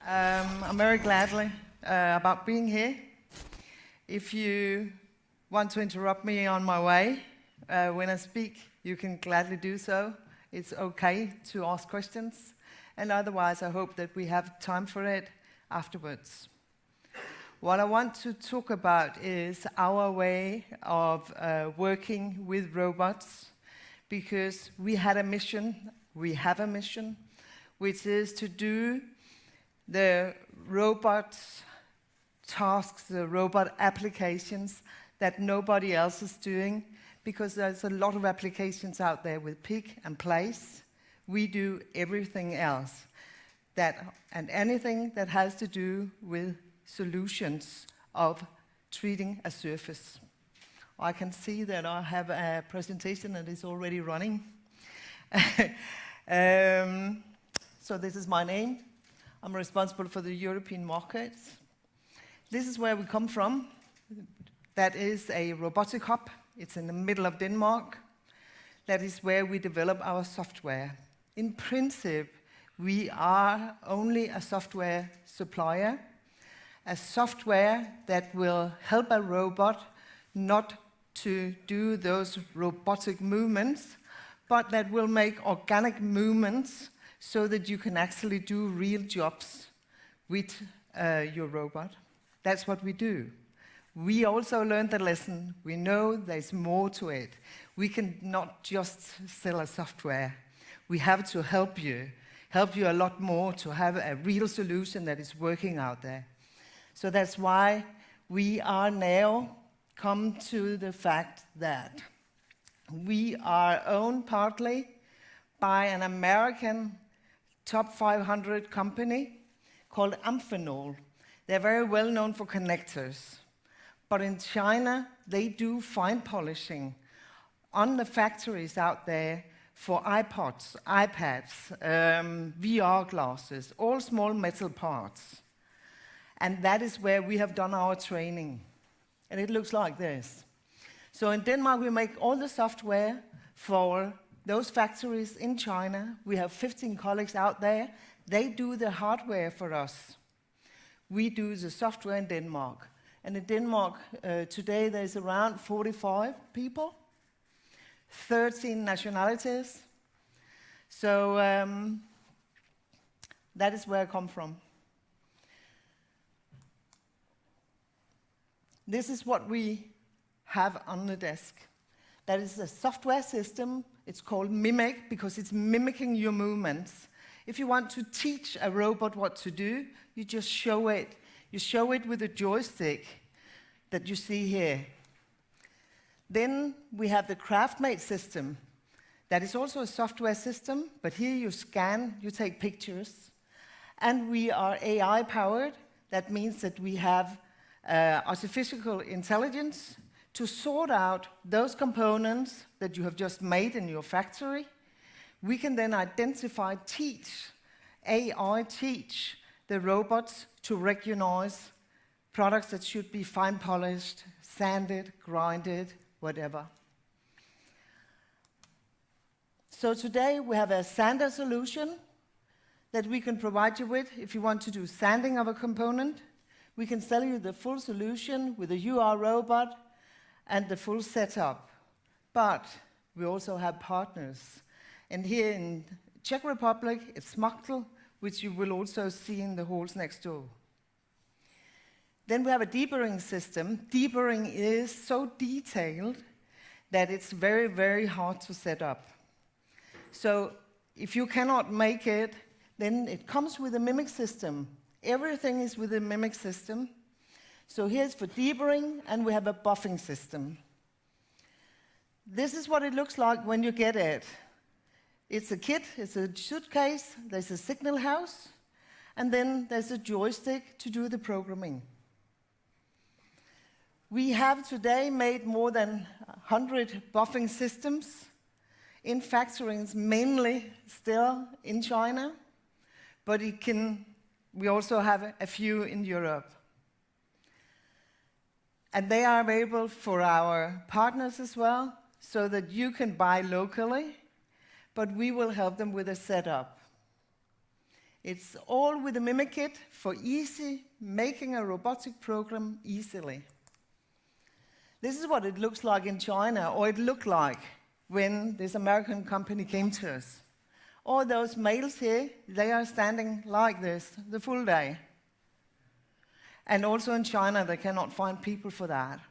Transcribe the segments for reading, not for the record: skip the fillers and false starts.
I'm very gladly about being here. If you want to interrupt me on my way when I speak, you can gladly do so. It's okay to ask questions. And otherwise, I hope that we have time for it afterwards. What I want to talk about is our way of working with robots, because we have a mission, which is to do the robot tasks, the robot applications that nobody else is doing, because there's a lot of applications out there with pick and place. We do everything else, and anything that has to do with solutions of treating a surface. I can see that I have a presentation that is already running. So this is my name. I'm responsible for the European markets. This is where we come from. That is a robotic hub. It's in the middle of Denmark. That is where we develop our software. In principle, we are only a software supplier, a software that will help a robot not to do those robotic movements, but that will make organic movements so that you can actually do real jobs with your robot. That's what we do. We also learned the lesson. We know there's more to it. We can not just sell a software. We have to help you a lot more to have a real solution that is working out there. So that's why we are now come to the fact that we are owned partly by an American top 500 company called Amphenol. They're very well known for connectors. But in China, they do fine polishing on the factories out there for iPods, iPads, VR glasses, all small metal parts. And that is where we have done our training. And it looks like this. So in Denmark, we make all the software for those factories in China. We have 15 colleagues out there. They do the hardware for us. We do the software in Denmark. And in Denmark, today there's around 45 people, 13 nationalities. So that is where I come from. This is what we have on the desk. That is a software system. It's called Mimic because it's mimicking your movements. If you want to teach a robot what to do, you just show it. You show it with a joystick that you see here. Then we have the CraftMate system. That is also a software system, but here you scan, you take pictures. And we are AI powered. That means that we have artificial intelligence to sort out those components that you have just made in your factory. We can then identify, teach the robots to recognize products that should be fine polished, sanded, grinded, whatever. So today we have a sander solution that we can provide you with if you want to do sanding of a component. We can sell you the full solution with a UR robot and the full setup. But we also have partners. And here in Czech Republic, it's Schmachtl, which you will also see in the halls next door. Then we have a deburring system. Deburring is so detailed that it's very, very hard to set up. So if you cannot make it, then it comes with a Mimic system. Everything is with a Mimic system. So here's for deburring, and we have a buffing system. This is what it looks like when you get it. It's a kit, it's a suitcase, there's a signal house, and then there's a joystick to do the programming. We have today made more than 100 buffing systems in factories, mainly still in China, but we also have a few in Europe. And they are available for our partners as well, so that you can buy locally, but we will help them with a setup. It's all with a Mimic kit for easy making a robotic program easily. This is what it looks like in China, or it looked like when this American company came to us. All those males here, they are standing like this the full day. And also in China, they cannot find people for that.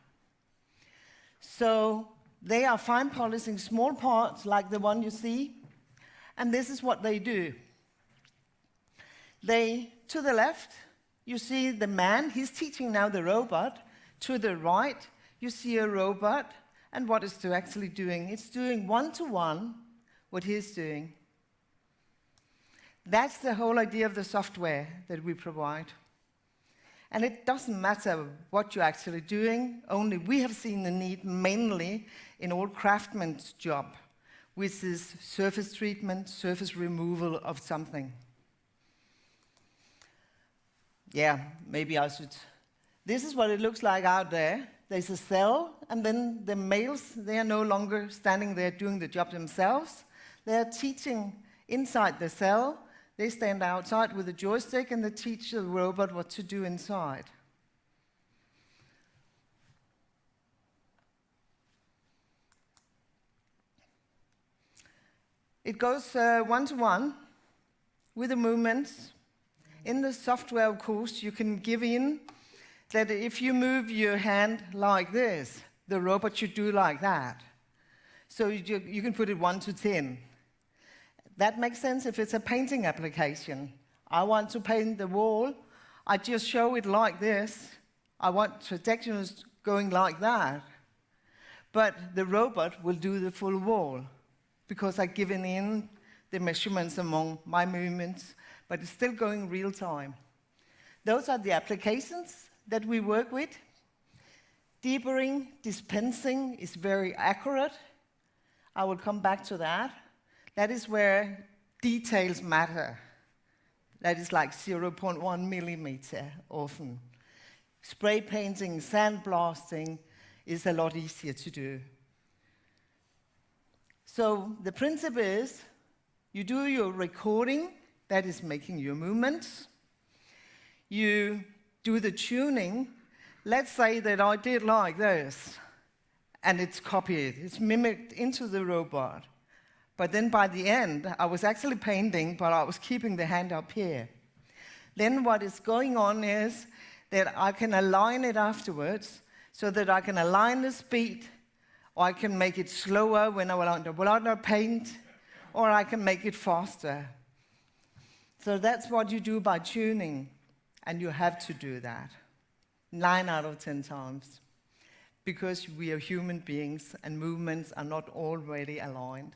So they are fine polishing small parts like the one you see, and this is what they do. To the left, you see the man, he's teaching now the robot. To the right, you see a robot, and what it's actually doing? It's doing one-to-one what he's doing. That's the whole idea of the software that we provide. And it doesn't matter what you're actually doing, only we have seen the need mainly in all craftsman's job, which is surface treatment, surface removal of something. Yeah, maybe I should. This is what it looks like out there. There's a cell, and then the males, they are no longer standing there doing the job themselves. They are teaching inside the cell. They stand outside with a joystick, and they teach the robot what to do inside. It goes one-to-one with the movements. In the software, of course, you can give in that if you move your hand like this, the robot should do like that. So you can put it 1 to 10. That makes sense if it's a painting application. I want to paint the wall. I just show it like this. I want trajectories going like that. But the robot will do the full wall because I've given in the measurements among my movements, but it's still going real time. Those are the applications that we work with. Deburring, dispensing is very accurate. I will come back to that. That is where details matter. That is like 0.1 millimeter often. Spray painting, sandblasting is a lot easier to do. So the principle is you do your recording, that is making your movements. You do the tuning. Let's say that I did like this, and it's copied, it's mimicked into the robot. But then by the end, I was actually painting, but I was keeping the hand up here. Then what is going on is that I can align it afterwards so that I can align the speed, or I can make it slower when I will under paint, or I can make it faster. So that's what you do by tuning, and you have to do that 9 out of 10 times, because we are human beings and movements are not already aligned.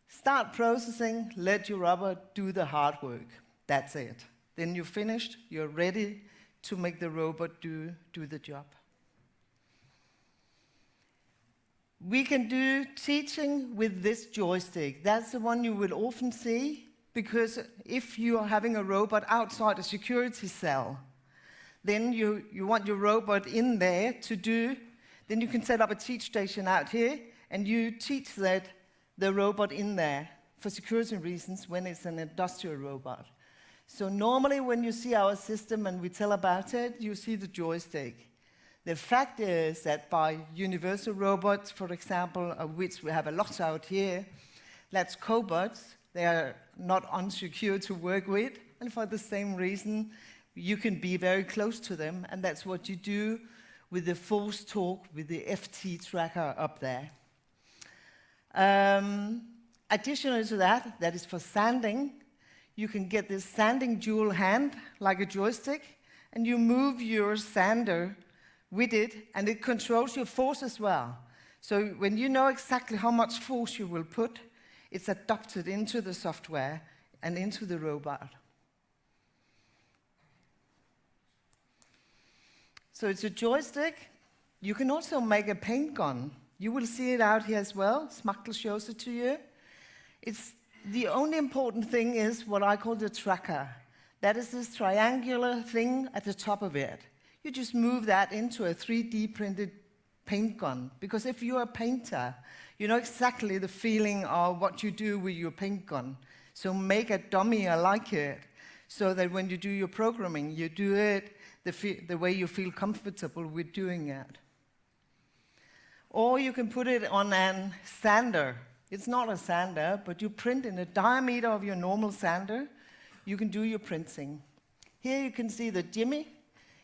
Start processing, let your robot do the hard work. That's it. Then you're finished, you're ready to make the robot do the job. We can do teaching with this joystick. That's the one you will often see, because if you are having a robot outside a security cell, then you want your robot in there to do, then you can set up a teach station out here, and you teach the robot in there for security reasons when it's an industrial robot. So normally when you see our system and we tell about it, you see the joystick. The fact is that by universal robots, for example, of which we have a lot out here, that's cobots. They are not unsecure to work with, and for the same reason, you can be very close to them, and that's what you do with the force torque, with the FT tracker up there. Additionally to that, that is for sanding. You can get this sanding dual hand, like a joystick, and you move your sander with it, and it controls your force as well. So when you know exactly how much force you will put, it's adapted into the software and into the robot. So it's a joystick. You can also make a paint gun. You will see it out here as well. Schmachtl shows it to you. The only important thing is what I call the tracker. That is this triangular thing at the top of it. You just move that into a 3D printed paint gun. Because if you're a painter, you know exactly the feeling of what you do with your paint gun. So make a dummy like it, so that when you do your programming, you do it the way you feel comfortable with doing it. Or you can put it on a sander. It's not a sander, but you print in the diameter of your normal sander. You can do your printing. Here you can see that Jimmy,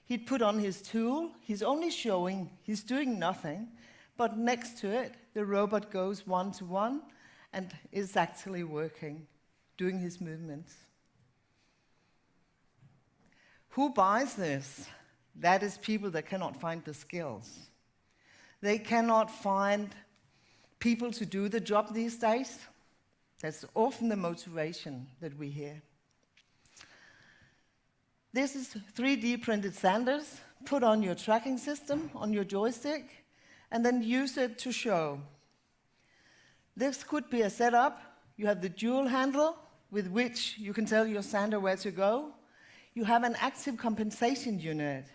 he'd put on his tool. He's only showing, he's doing nothing. But next to it, the robot goes one-to-one and is actually working, doing his movements. Who buys this? That is people that cannot find the skills. They cannot find people to do the job these days. That's often the motivation that we hear. This is 3D printed sanders. Put on your tracking system, on your joystick, and then use it to show. This could be a setup. You have the dual handle with which you can tell your sander where to go. You have an active compensation unit.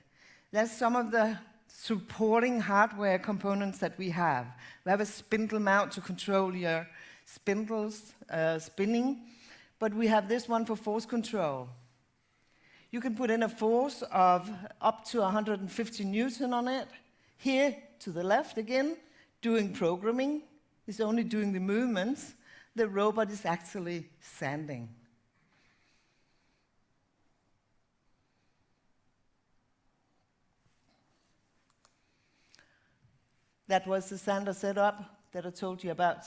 That's some of the supporting hardware components that we have. We have a spindle mount to control your spindles spinning, but we have this one for force control. You can put in a force of up to 150 Newton on it. Here, to the left again, doing programming, is only doing the movements. The robot is actually sanding. That was the sander setup that I told you about.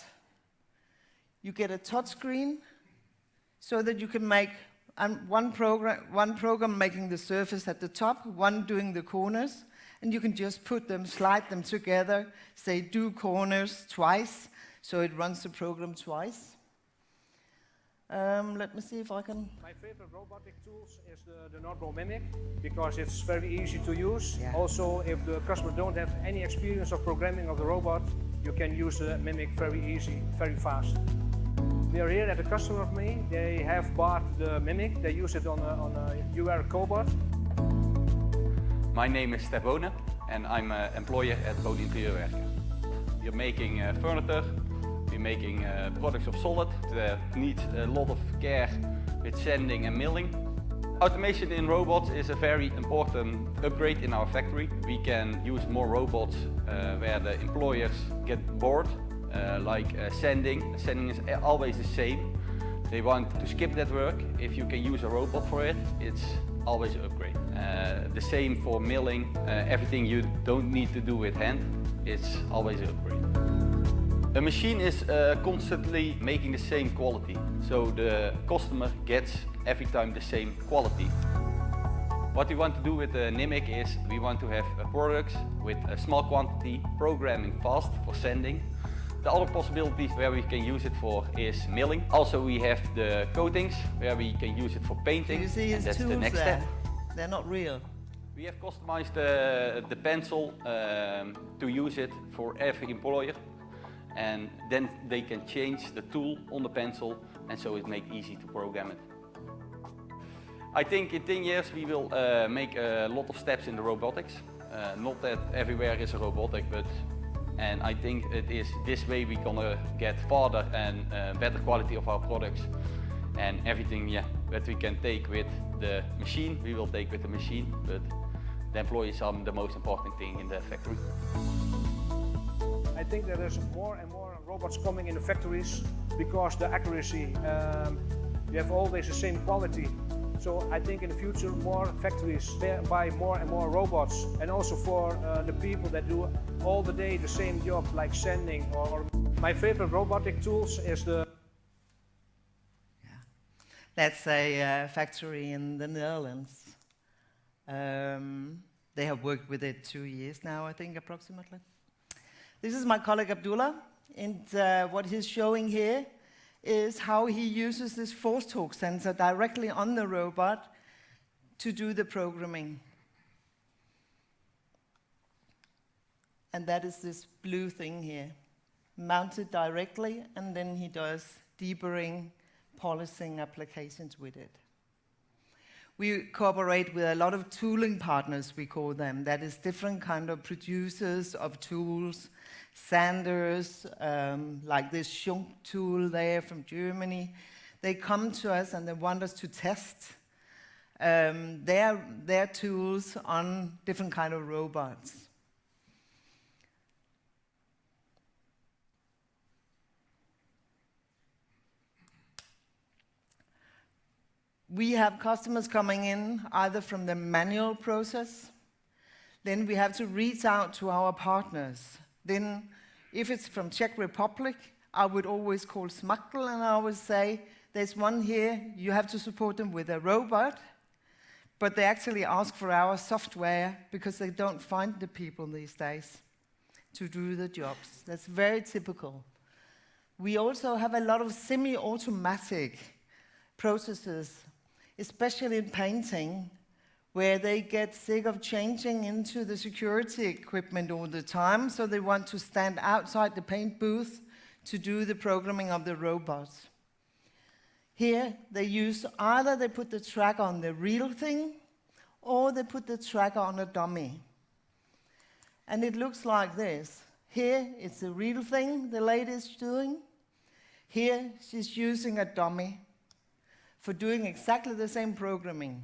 You get a touch screen so that you can make one program making the surface at the top, one doing the corners, and you can just put them, slide them together, say do corners twice, so it runs the program twice. Let me see if I can... My favorite robotic tools is the Nordball Mimic, because it's very easy to use. Yeah. Also, if the customer don't have any experience of programming of the robot, you can use the Mimic very easy, very fast. We are here at a customer of me. They have bought the Mimic. They use it on a UR cobot. My name is Stefone and I'm an employer at Roboty Interieurwerken. We're making furniture, we're making products of solid that need a lot of care with sanding and milling. Automation in robots is a very important upgrade in our factory. We can use more robots where the employers get bored, like sanding. Sanding is always the same. They want to skip that work. If you can use a robot for it, it's always an upgrade. The same for milling. Everything you don't need to do with hand, it's always an upgrade. A machine is constantly making the same quality, so the customer gets every time the same quality. What we want to do with the Nimic is we want to have products with a small quantity, programming fast for sanding. The other possibilities where we can use it for is milling. Also we have the coatings where we can use it for painting. You see his and that's tools the next there? step. They're not real. We have customized the pencil to use it for every employer, and then they can change the tool on the pencil, and so it makes it easy to program it. I think in 10 years we will make a lot of steps in the robotics. Not that everywhere is a robotic, and I think it is this way we're gonna get farther and better quality of our products, and everything that we can take with the machine, we will take with the machine, but the employees are the most important thing in the factory. I think that there's more and more robots coming in the factories because the accuracy, you have always the same quality. So I think in the future more factories buy more and more robots, and also for the people that do all the day the same job like sanding or my favorite robotic tools is the... That's a factory in the Netherlands. They have worked with it 2 years now, I think, approximately. This is my colleague Abdullah, and what he's showing here is how he uses this force torque sensor directly on the robot to do the programming. And that is this blue thing here, mounted directly, and then he does deburring, polishing applications with it. We cooperate with a lot of tooling partners, we call them. That is different kind of producers of tools, sanders, like this Schmachtl tool there from Germany. they come to us and they want us to test their tools on different kind of robots. We have customers coming in either from the manual process, then we have to reach out to our partners. Then, if it's from Czech Republic, I would always call Schmachtl and I would say, there's one here, you have to support them with a robot, but they actually ask for our software because they don't find the people these days to do the jobs. That's very typical. We also have a lot of semi-automatic processes, especially in painting, where they get sick of changing into the security equipment all the time, so they want to stand outside the paint booth to do the programming of the robots. Here, they use either they put the tracker on the real thing, or they put the tracker on a dummy. And it looks like this. Here, it's a real thing the lady is doing. Here, she's using a dummy for doing exactly the same programming.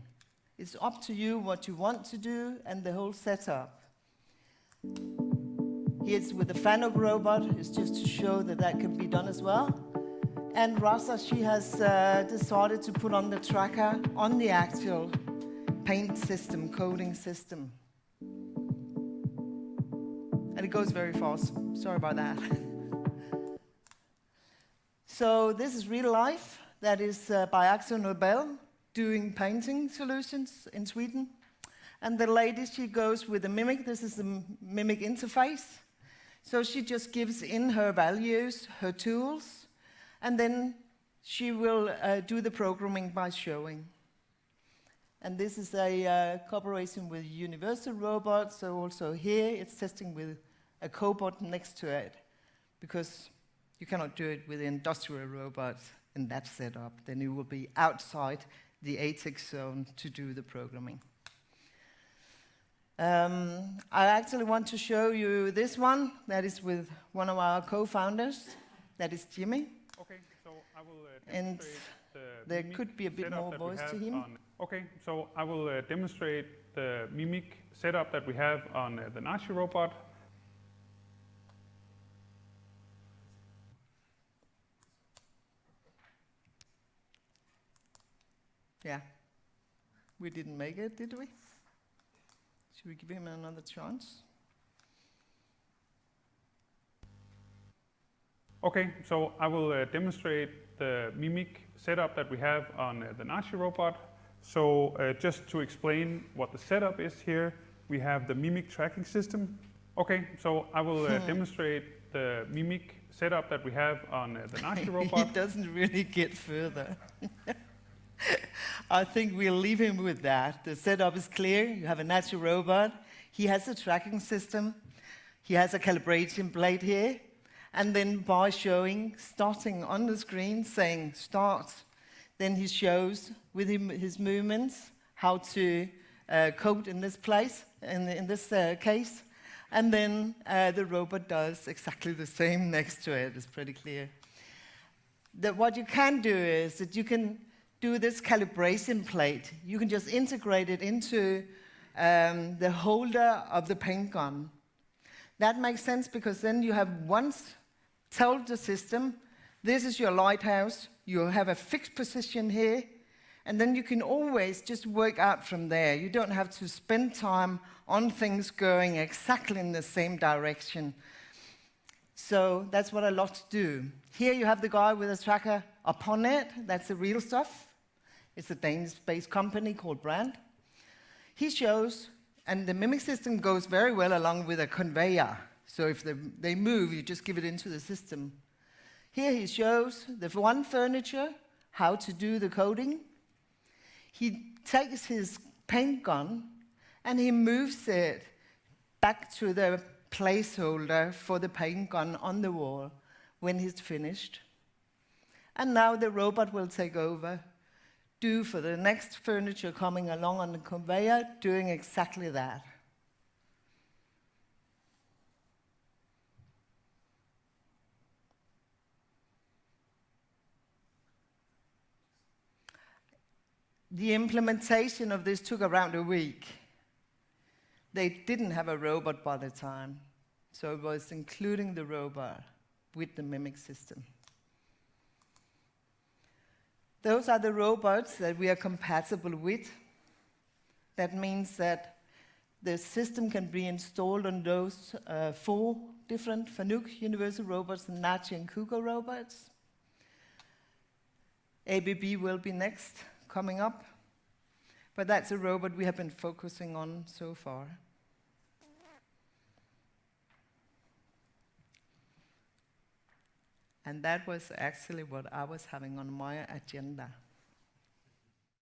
It's up to you what you want to do and the whole setup. Here's with the Fanuc robot, it's just to show that that can be done as well. And Rasa, she has decided to put on the tracker on the actual paint system, coding system. And it goes very fast. Sorry about that. So this is real life. That is by Axel Nobel, doing painting solutions in Sweden. And the lady, she goes with the Mimic. This is the Mimic interface. So she just gives in her values, her tools, and then she will do the programming by showing. And this is a cooperation with Universal Robots. So also here, it's testing with a cobot next to it, because you cannot do it with industrial robots in that setup. Then you will be outside the ATEX zone to do the programming. I actually want to show you this one. That is with one of our co-founders. That is Jimmy. Okay, so I will And there could be a bit more voice to him. Okay, so I will demonstrate the Mimic setup that we have on the Nazi robot. Yeah. We didn't make it, did we? Should we give him another chance? Okay, so I will demonstrate the Mimic setup that we have on the Nazi robot. So just to explain what the setup is here, we have the Mimic tracking system. Okay, so I will demonstrate the Mimic setup that we have on the Nazi robot. He doesn't really get further. I think we'll leave him with that. The setup is clear. You have a natural robot. He has a tracking system. He has a calibration plate here. And then by showing, starting on the screen, saying start, then he shows with his movements how to code in this place, in this case. And then the robot does exactly the same next to it. It's pretty clear. What you can do is that you can do this calibration plate. You can just integrate it into the holder of the paint gun. That makes sense because then you have once told the system, this is your lighthouse, you have a fixed position here, and then you can always just work out from there. You don't have to spend time on things going exactly in the same direction. So that's what I love to do. Here you have the guy with a tracker upon it. That's the real stuff. It's a Danish-based company called Brand. He shows, and the Mimic system goes very well along with a conveyor. So if they move, you just give it into the system. Here he shows the one furniture, how to do the coding. He takes his paint gun and he moves it back to the placeholder for the paint gun on the wall when he's finished. And now the robot will take over, do for the next furniture coming along on the conveyor, doing exactly that. The implementation of this took around a week. They didn't have a robot by the time, so it was including the robot with the Mimic system. Those are the robots that we are compatible with. That means that the system can be installed on those 4 different Fanuc Universal Robots, Nachi and Kugo robots. ABB will be next, coming up. But that's a robot we have been focusing on so far. And that was actually what I was having on my agenda.